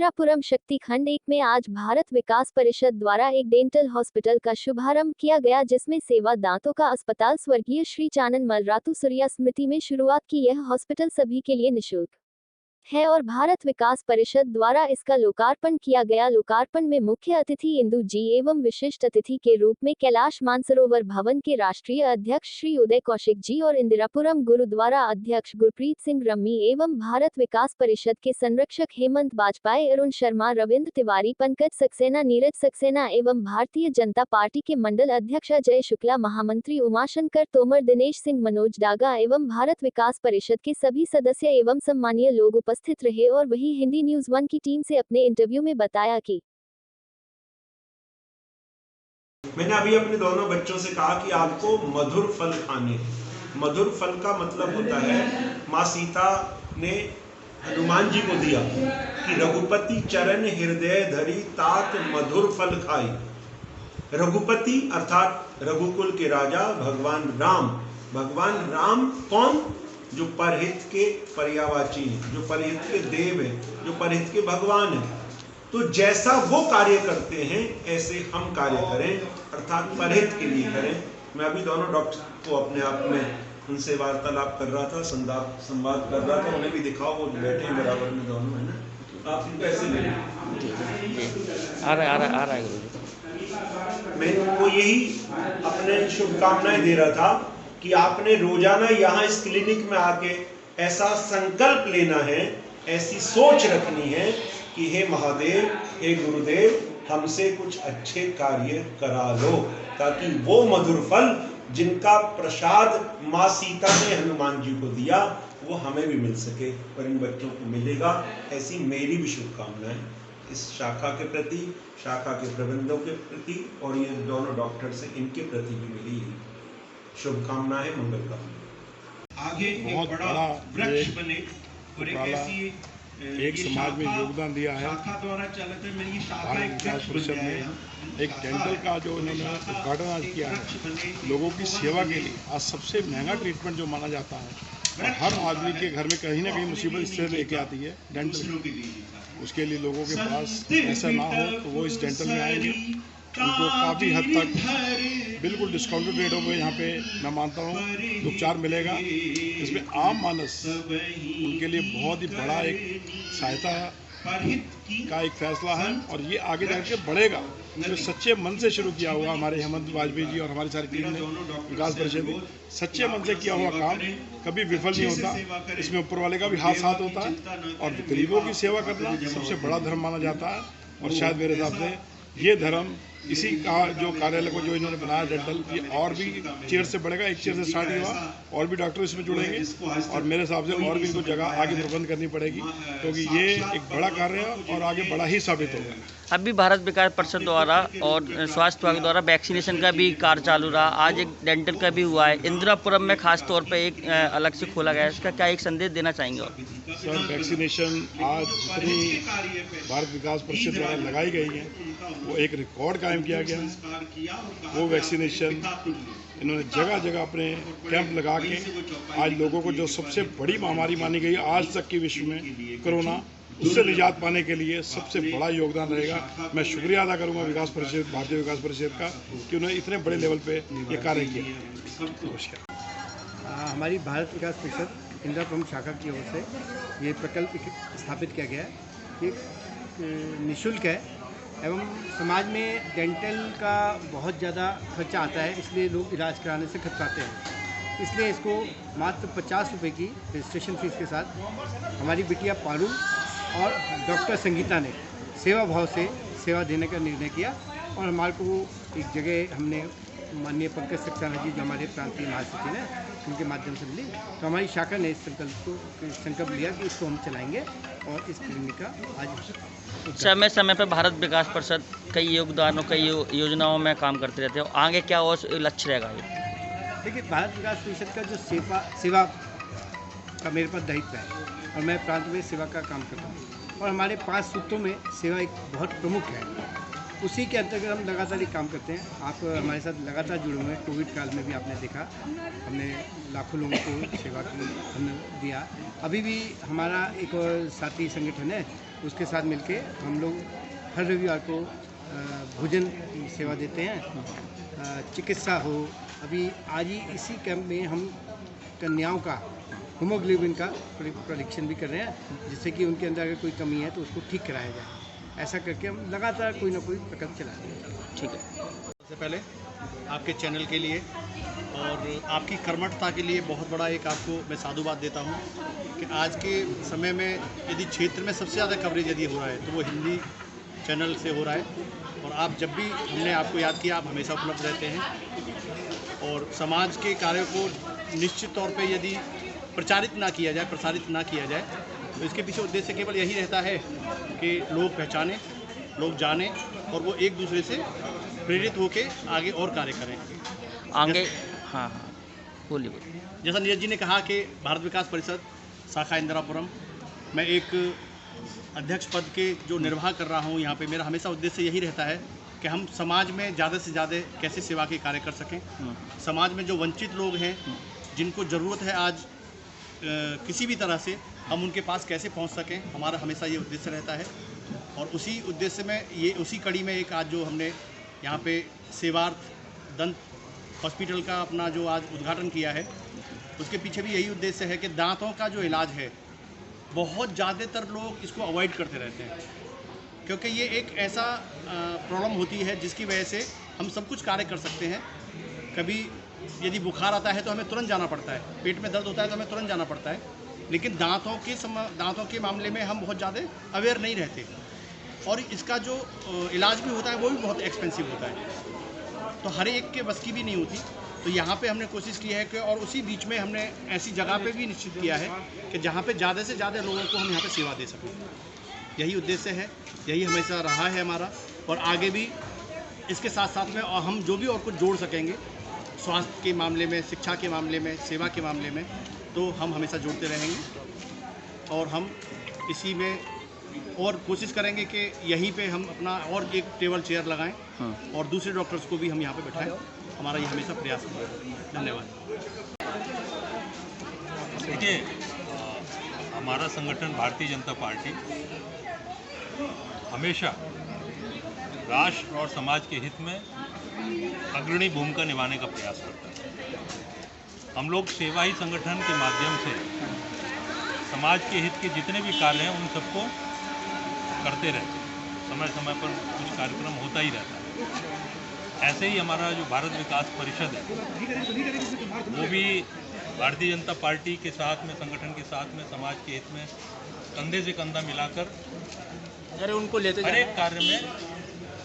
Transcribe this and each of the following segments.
इंदिरापुरम शक्ति खंड 1 में आज भारत विकास परिषद द्वारा एक डेंटल हॉस्पिटल का शुभारंभ किया गया, जिसमें सेवा दांतों का अस्पताल स्वर्गीय श्री चानन मलरातू सूर्या स्मृति में शुरुआत की। यह हॉस्पिटल सभी के लिए निःशुल्क है और भारत विकास परिषद द्वारा इसका लोकार्पण किया गया। लोकार्पण में मुख्य अतिथि इंदु जी एवं विशिष्ट अतिथि के रूप में कैलाश मानसरोवर भवन के राष्ट्रीय अध्यक्ष श्री उदय कौशिक जी और इंदिरापुरम गुरुद्वारा अध्यक्ष गुरप्रीत सिंह रम्मी एवं भारत विकास परिषद के संरक्षक हेमंत बाजपाई, अरुण शर्मा, रविंद्र तिवारी, पंकज सक्सेना, नीरज सक्सेना एवं भारतीय जनता पार्टी के मंडल अध्यक्ष अजय शुक्ला, महामंत्री उमाशंकर तोमर, दिनेश सिंह, मनोज डागा एवं भारत विकास परिषद के सभी सदस्य एवं सम्मानीय लोग उपस्थित रहे। और वही हिंदी न्यूज 1 की टीम से अपने इंटरव्यू में बताया कि मैंने अभी अपने दोनों बच्चों से कहा कि आपको मधुर फल खाने। मधुर फल का मतलब होता है, माँ सीता ने हनुमान जी को दिया कि रघुपति चरण हृदय धरी तात मधुर फल खाई। रघुपति अर्थात रघुकुल के राजा भगवान राम। भगवान राम कौन? जो परहित के पर्यावाची हैं, जो परहित के देव हैं, जो परहित के भगवान हैं। तो जैसा वो कार्य करते हैं ऐसे हम कार्य करें, अर्थात परहित के लिए करें। मैं अभी दोनों डॉक्टर को अपने आप में उनसे वार्तालाप कर रहा था, संवाद कर रहा था। उन्हें भी दिखाओ, वो बैठे हैं बराबर में दोनों, है ना। आप इनको ऐसे ले आ रहा है मैं उनको यही अपने शुभकामनाएं दे रहा था कि आपने रोजाना यहाँ इस क्लिनिक में आके ऐसा संकल्प लेना है, ऐसी सोच रखनी है कि हे महादेव, हे गुरुदेव, हमसे कुछ अच्छे कार्य करा लो, ताकि वो मधुर फल जिनका प्रसाद माँ सीता ने हनुमान जी को दिया वो हमें भी मिल सके और इन बच्चों को मिलेगा। ऐसी मेरी भी शुभकामनाएं इस शाखा के प्रति, शाखा के प्रबंधों के प्रति और ये दोनों डॉक्टर से इनके प्रति भी मिली शुभकामना है, मंगल कामना। आगे एक बड़ा वृक्ष बने और एक समाज में योगदान दिया है। शाखा द्वारा चलत है मेरी शाखा भारत विकास परिषद ने एक डेंटल का जो उन्होंने उद्घाटन आज किया है लोगों की सेवा के लिए। आज सबसे महंगा ट्रीटमेंट जो माना जाता है और हर आदमी के घर में कहीं ना कहीं मुसीबत इससे लेके आती है डेंटल। उसके लिए लोगों के पास ऐसा ना हो तो वो इस डेंटल में आएंगे, उनको काफ़ी हद तक बिल्कुल डिस्काउंटेड रेटों में यहाँ पे मैं मानता हूँ उपचार मिलेगा। इसमें आम मानस उनके लिए बहुत ही बड़ा एक सहायता का एक फैसला है और ये आगे जाकर के बढ़ेगा। जो सच्चे मन से शुरू किया हुआ हमारे हेमंत बाजपेयी जी और हमारी सारी टीम ने विकास परिषद में सच्चे मन से किया हुआ काम कभी विफल नहीं होता। इसमें ऊपर वाले का भी हाथ साथ होता है और गरीबों की सेवा करना सबसे बड़ा धर्म माना जाता है। और शायद मेरे हिसाब से ये धर्म इसी का जो कार्यालय को जो इन्होंने बनाया डेंटल, ये और भी चेयर से बढ़ेगा। एक चेयर से स्टार्ट हुआ और भी डॉक्टर इसमें जुड़ेंगे और मेरे हिसाब से और भी इनको जगह आगे प्रबंध करनी पड़ेगी, क्योंकि ये एक बड़ा कार्य है और आगे बड़ा ही साबित होगा। अभी भारत विकास परिषद द्वारा और स्वास्थ्य विभाग द्वारा वैक्सीनेशन का भी कार्य चालू रहा, आज एक डेंटल का भी हुआ है। इंदिरापुरम में खास तौर पे एक अलग से खोला गया है, इसका क्या एक संदेश देना चाहेंगे? और सर, वैक्सीनेशन आज जितनी भारत विकास परिषद द्वारा लगाई गई है वो एक रिकॉर्ड कायम किया गया है। वो वैक्सीनेशन इन्होंने जगह जगह अपने कैंप लगा के आज लोगों को जो सबसे बड़ी महामारी मानी गई आज तक की विश्व में कोरोना, उससे निजात पाने के लिए सबसे बड़ा योगदान रहेगा। मैं शुक्रिया अदा करूंगा विकास परिषद, भारतीय विकास परिषद का कि उन्होंने इतने बड़े लेवल पे ये कार्य किया। नमस्कार। हमारी भारत विकास परिषद इंदिरापुरम शाखा की ओर से ये प्रकल्प स्थापित किया गया है। ये निःशुल्क है एवं समाज में डेंटल का बहुत ज़्यादा खर्चा आता है, इसलिए लोग इलाज कराने से कतराते हैं। इसलिए इसको मात्र 50 रुपये की रजिस्ट्रेशन फीस के साथ हमारी बिटिया पारू और डॉक्टर संगीता ने सेवा भाव से सेवा देने का निर्णय किया और हमारे को एक जगह हमने माननीय पंकज सक्सेना जी जो हमारे प्रांतीय महासचिव हैं उनके माध्यम से मिली, तो हमारी शाखा ने इस संकल्प लिया कि इसको हम चलाएंगे और इस क्लिनिक का आज समय समय पर भारत विकास परिषद कई योगदानों, कई योजनाओं में काम करते रहते हैं। आगे क्या और लक्ष्य रहेगा? ये देखिए, भारत विकास परिषद का जो सेवा का मेरे पास दायित्व है और मैं प्रांत में सेवा का काम करता हूँ और हमारे 5 सूत्रों में सेवा एक बहुत प्रमुख है। उसी के अंतर्गत हम लगातार ये काम करते हैं। आप हमारे साथ लगातार जुड़े हुए हैं। कोविड काल में भी आपने देखा, हमने लाखों लोगों को सेवा की हमने दिया। अभी भी हमारा एक और साथी संगठन है उसके साथ मिलके हम लोग हर रविवार को भोजन की सेवा देते हैं। चिकित्सा हो, अभी आज ही इसी कैंप में हम कन्याओं का हीमोग्लोबिन का परीक्षण भी कर रहे हैं, जिससे कि उनके अंदर अगर कोई कमी है तो उसको ठीक कराया जाए। ऐसा करके हम लगातार कोई ना कोई प्रकल्प चला रहे हैं। ठीक है। सबसे पहले आपके चैनल के लिए और आपकी कर्मठता के लिए बहुत बड़ा एक आपको मैं साधुवाद देता हूँ कि आज के समय में यदि क्षेत्र में सबसे ज़्यादा कवरेज यदि हो रहा है तो वो हिंदी चैनल से हो रहा है। और आप जब भी हमने आपको याद किया, आप हमेशा उपलब्ध रहते हैं। और समाज के कार्यों को निश्चित तौर पे यदि प्रचारित ना किया जाए, प्रसारित ना किया जाए, तो इसके पीछे उद्देश्य केवल यही रहता है कि लोग पहचानें, लोग जानें और वो एक दूसरे से प्रेरित होकर आगे और कार्य करें आगे। हाँ हाँ, बोलिए बोलिए। जैसा नीरज जी ने कहा कि भारत विकास परिषद शाखा इंदिरापुरम, मैं एक अध्यक्ष पद के जो निर्वाह कर रहा हूँ यहाँ पे, मेरा हमेशा उद्देश्य यही रहता है कि हम समाज में ज़्यादा से ज़्यादा कैसे सेवा के कार्य कर सकें। समाज में जो वंचित लोग हैं, जिनको ज़रूरत है आज किसी भी तरह से, हम उनके पास कैसे पहुँच सकें, हमारा हमेशा ये उद्देश्य रहता है। और उसी उद्देश्य में ये उसी कड़ी में एक आज जो हमने यहाँ पे सेवार्थ दंत हॉस्पिटल का अपना जो आज उद्घाटन किया है, उसके पीछे भी यही उद्देश्य है कि दांतों का जो इलाज है, बहुत ज़्यादातर लोग इसको अवॉइड करते रहते हैं, क्योंकि ये एक ऐसा प्रॉब्लम होती है जिसकी वजह से हम सब कुछ कार्य कर सकते हैं। कभी यदि बुखार आता है तो हमें तुरंत जाना पड़ता है, पेट में दर्द होता है तो हमें तुरंत जाना पड़ता है, लेकिन दांतों के मामले में हम बहुत ज़्यादा अवेयर नहीं रहते। और इसका जो इलाज भी होता है वो भी बहुत एक्सपेंसिव होता है, तो हर एक के बस की भी नहीं होती। तो यहाँ पे हमने कोशिश की है कि, और उसी बीच में हमने ऐसी जगह पे भी निश्चित किया है कि जहाँ पे ज़्यादा से ज़्यादा लोगों को हम यहाँ पे सेवा दे सकें। यही उद्देश्य है, यही हमेशा रहा है हमारा, और आगे भी इसके साथ साथ में और हम जो भी और कुछ जोड़ सकेंगे स्वास्थ्य के मामले में, शिक्षा के मामले में, सेवा के मामले में, तो हम हमेशा जोड़ते रहेंगे। और हम इसी में और कोशिश करेंगे कि यहीं पे हम अपना और एक टेबल चेयर लगाएं और दूसरे डॉक्टर्स को भी हम यहाँ पे बैठाएं। हमारा ये हमेशा प्रयास है। धन्यवाद। देखिए, हमारा संगठन भारतीय जनता पार्टी हमेशा राष्ट्र और समाज के हित में अग्रणी भूमिका निभाने का प्रयास करता है। हम लोग सेवा ही संगठन के माध्यम से समाज के हित के जितने भी कार्य हैं उन सबको करते रहते हैं। समय समय पर कुछ कार्यक्रम होता ही रहता है। ऐसे ही हमारा जो भारत विकास परिषद है, वो भी भारतीय जनता पार्टी के साथ में, संगठन के साथ में, समाज के हित में कंधे से कंधा मिलाकर हर एक कार्य में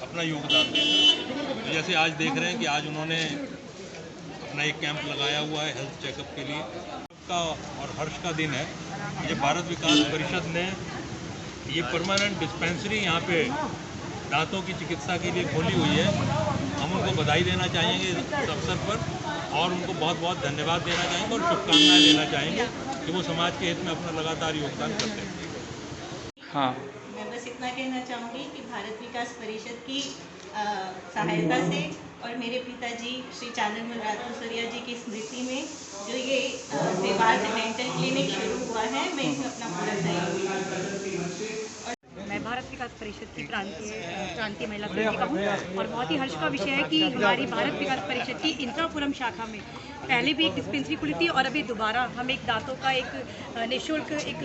अपना योगदान देता है। तो जैसे आज देख रहे हैं कि आज उन्होंने अपना एक कैंप लगाया हुआ है हेल्थ चेकअप के लिए का, और हर्ष का दिन है। ये भारत विकास परिषद ने ये परमानेंट डिस्पेंसरी यहाँ पे दांतों की चिकित्सा के लिए खोली हुई है। हम उनको बधाई देना चाहेंगे इस अवसर पर, और उनको बहुत बहुत धन्यवाद देना चाहेंगे और शुभकामनाएं देना चाहेंगे कि वो समाज के हित में अपना लगातार योगदान करते हैं। हाँ, मैं बस इतना कहना चाहूँगी कि भारत विकास परिषद की सहायता से और मेरे पिताजी श्री चानन रातू सूर्या जी की स्मृति में जो ये सेवार्थ डेंटल क्लिनिक शुरू हुआ है, मैं इसमें अपना पूरा सहयोग। मैं भारत विकास परिषद की क्रांति महिला समिति का हूँ और बहुत ही हर्ष का विषय है कि हमारी भारत विकास परिषद की इंदिरापुरम शाखा में पहले भी एक डिस्पेंसरी खुली थी और अभी दोबारा हम एक दांतों का एक निःशुल्क एक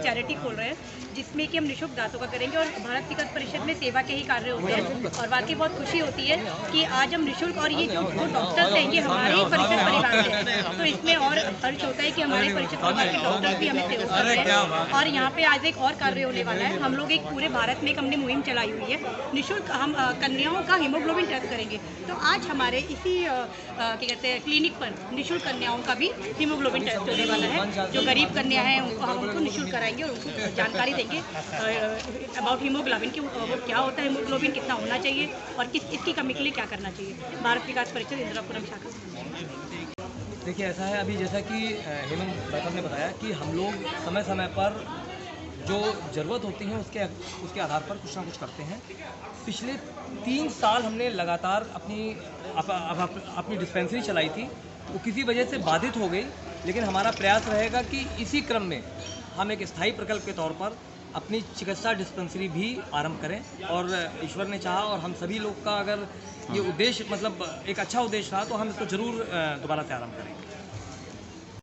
चैरिटी खोल रहे हैं, जिसमें कि हम निःशुल्क दांतों का करेंगे। और भारत विकास परिषद में सेवा के ही कार्य होते हैं और वाकई बहुत खुशी होती है कि आज हम निःशुल्क, और ये जो डॉक्टर्स हैं ये हमारे ही परिषद परिवार से हैं, तो इसमें और हर्ष होता है कि हमारे परिषद परिवार के डॉक्टर्स भी हमें सहयोग कर रहे हैं। और यहाँ पे आज एक और कार्य होने वाला है। हम लोग एक पूरे भारत में एक हमने मुहिम चलाई हुई है, निःशुल्क हम कन्याओं का हीमोग्लोबिन टेस्ट करेंगे। तो आज हमारे इसी क्या कहते हैं क्लिनिक पर निःशुल्क कन्याओं का भी हीमोग्लोबिन टेस्ट होने वाला है। जो गरीब कन्या हैं उनको हम उनको निःशुल्क कराएंगे और उनको जानकारी देंगे अबाउट हीमोग्लोबिन कि वो क्या होता है, हीमोग्लोबिन कितना होना चाहिए और इसकी कमी के लिए क्या करना चाहिए। भारत विकास परिषद इंदिरापुरम शाखा। देखिए, ऐसा है अभी जैसा कि हेमंत साहब ने बताया कि हम लोग समय समय पर जो ज़रूरत होती है उसके आधार पर कुछ ना कुछ करते हैं। पिछले 3 साल हमने लगातार अपनी डिस्पेंसरी चलाई थी, वो किसी वजह से बाधित हो गई, लेकिन हमारा प्रयास रहेगा कि इसी क्रम में हम एक स्थायी प्रकल्प के तौर पर अपनी चिकित्सा डिस्पेंसरी भी आरंभ करें। और ईश्वर ने चाहा और हम सभी लोग का अगर ये उद्देश्य मतलब एक अच्छा उद्देश्य रहा तो हम इसको ज़रूर दोबारा से आरंभ करेंगे।